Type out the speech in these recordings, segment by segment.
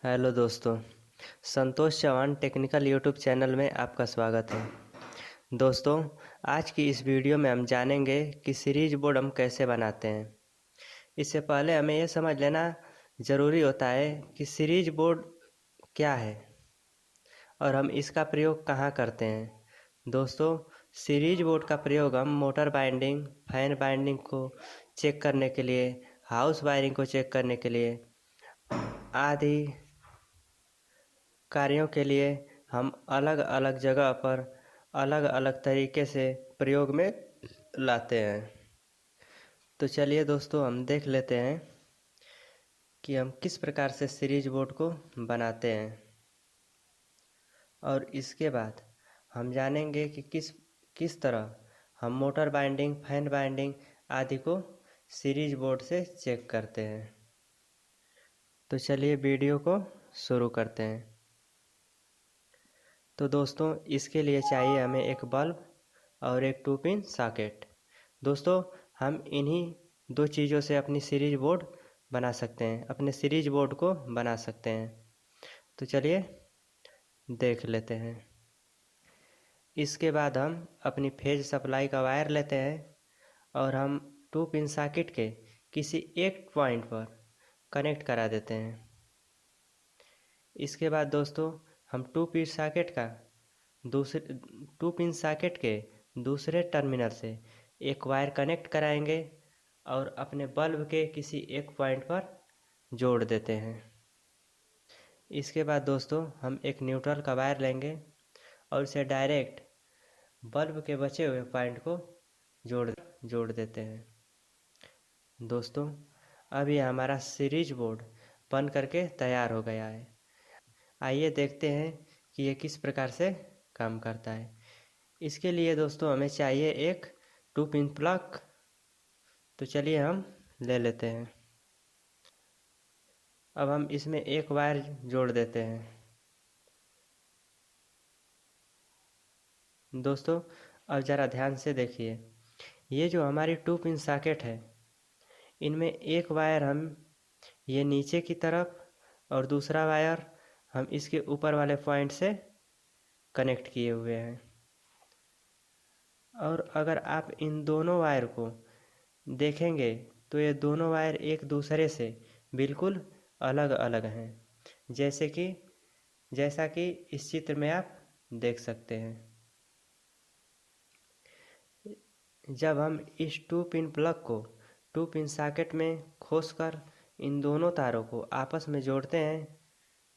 Hello दोस्तों, Santosh Chauhan technical YouTube channel में आपका स्वागत है। दोस्तों, आज की इस वीडियो में हम जानेंगे कि सीरीज बोर्ड हम कैसे बनाते हैं। इससे पहले हमें यह समझ लेना ज़रूरी होता है कि सीरीज बोर्ड क्या है और हम इसका प्रयोग कहाँ करते हैं। दोस्तों, सीरीज बोर्ड का प्रयोग हम मोटर बाइंडिंग, फैन बाइंडिंग को चेक करने के लिए, हाउस वायरिंग को चेक करने के लिए आदि कार्यों के लिए हम अलग अलग जगह पर अलग अलग तरीके से प्रयोग में लाते हैं। तो चलिए दोस्तों, हम देख लेते हैं कि हम किस प्रकार से सीरीज बोर्ड को बनाते हैं और इसके बाद हम जानेंगे कि किस तरह हम मोटर बाइंडिंग, फैन बाइंडिंग आदि को सीरीज बोर्ड से चेक करते हैं। तो चलिए वीडियो को शुरू करते हैं। तो दोस्तों, इसके लिए चाहिए हमें एक बल्ब और एक 2 पिन सॉकेट। दोस्तों, हम इन्हीं दो चीज़ों से अपनी सीरीज बोर्ड बना सकते हैं, अपने सीरीज बोर्ड को बना सकते हैं। तो चलिए देख लेते हैं। इसके बाद हम अपनी फेज सप्लाई का वायर लेते हैं और हम 2 पिन सॉकेट के किसी एक पॉइंट पर कनेक्ट करा देते हैं। इसके बाद दोस्तों, हम 2 पिन सॉकेट का दूसरे 2 पिन सॉकेट के दूसरे टर्मिनल से एक वायर कनेक्ट कराएंगे और अपने बल्ब के किसी एक पॉइंट पर जोड़ देते हैं। इसके बाद दोस्तों, हम एक न्यूट्रल का वायर लेंगे और इसे डायरेक्ट बल्ब के बचे हुए पॉइंट को जोड़ देते हैं। दोस्तों, अब ये हमारा सीरीज बोर्ड बन करके तैयार हो गया है। आइए देखते हैं कि ये किस प्रकार से काम करता है। इसके लिए दोस्तों हमें चाहिए एक 2 पिन प्लग। तो चलिए हम ले लेते हैं। अब हम इसमें एक वायर जोड़ देते हैं। दोस्तों, अब ज़रा ध्यान से देखिए, ये जो हमारी 2 पिन सॉकेट है, इनमें एक वायर हम ये नीचे की तरफ और दूसरा वायर हम इसके ऊपर वाले पॉइंट से कनेक्ट किए हुए हैं। और अगर आप इन दोनों वायर को देखेंगे तो ये दोनों वायर एक दूसरे से बिल्कुल अलग अलग हैं, जैसा कि इस चित्र में आप देख सकते हैं। जब हम इस 2 पिन प्लग को 2 पिन सॉकेट में खोसकर इन दोनों तारों को आपस में जोड़ते हैं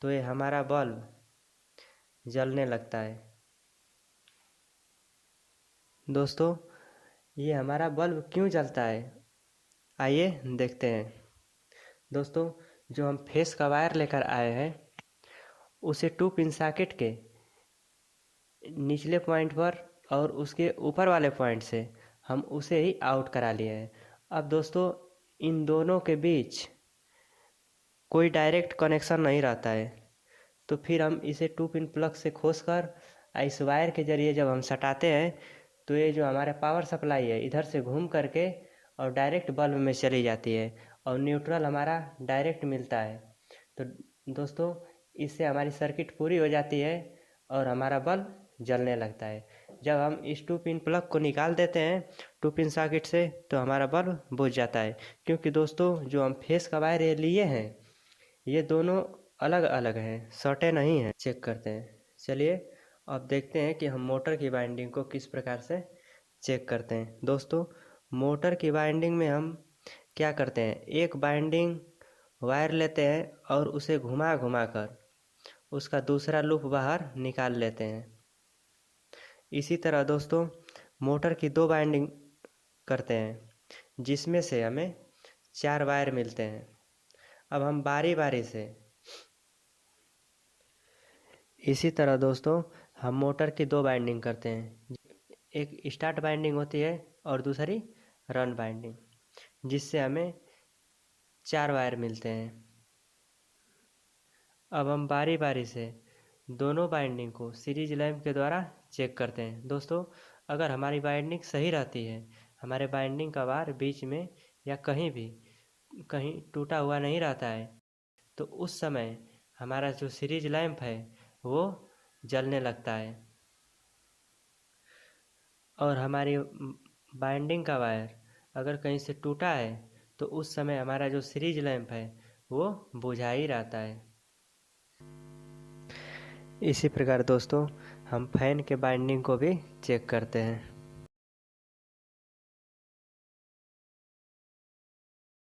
तो ये हमारा बल्ब जलने लगता है। दोस्तों, ये हमारा बल्ब क्यों जलता है, आइए देखते हैं। दोस्तों, जो हम फेस का वायर लेकर आए हैं उसे 2 पिन सॉकेट के निचले पॉइंट पर और उसके ऊपर वाले पॉइंट से हम उसे ही आउट करा लिए हैं। अब दोस्तों, इन दोनों के बीच कोई डायरेक्ट कनेक्शन नहीं रहता है, तो फिर हम इसे 2 पिन प्लग से खोसकर इस वायर के ज़रिए जब हम सटाते हैं तो ये जो हमारा पावर सप्लाई है इधर से घूम करके और डायरेक्ट बल्ब में चली जाती है और न्यूट्रल हमारा डायरेक्ट मिलता है। तो दोस्तों, इससे हमारी सर्किट पूरी हो जाती है और हमारा बल्ब जलने लगता है। जब हम इस 2 पिन प्लग को निकाल देते हैं 2 पिन सॉकेट से तो हमारा बल्ब बुझ जाता है, क्योंकि दोस्तों जो हम फेस का वायर ये लिए हैं ये दोनों अलग अलग हैं, सटे नहीं हैं। चेक करते हैं। चलिए अब देखते हैं कि हम मोटर की वाइंडिंग को किस प्रकार से चेक करते हैं। दोस्तों, मोटर की वाइंडिंग में हम क्या करते हैं, एक वाइंडिंग वायर लेते हैं और उसे घुमा घुमा कर उसका दूसरा लूप बाहर निकाल लेते हैं। इसी तरह दोस्तों, मोटर की 2 वाइंडिंग करते हैं जिसमें से हमें 4 वायर मिलते हैं। अब हम बारी बारी से इसी तरह दोस्तों हम मोटर की 2 वाइंडिंग करते हैं। एक स्टार्ट वाइंडिंग होती है और दूसरी रन वाइंडिंग, जिससे हमें 4 वायर मिलते हैं। अब हम बारी बारी से दोनों बाइंडिंग को सीरीज लैंप के द्वारा चेक करते हैं। दोस्तों, अगर हमारी बाइंडिंग सही रहती है, हमारे बाइंडिंग का वायर बीच में या कहीं टूटा हुआ नहीं रहता है, तो उस समय हमारा जो सीरीज लैंप है वो जलने लगता है। और हमारी बाइंडिंग का वायर अगर कहीं से टूटा है तो उस समय हमारा जो सीरीज लैंप है वो बुझा ही रहता है। इसी प्रकार दोस्तों हम फैन के बाइंडिंग को भी चेक करते हैं।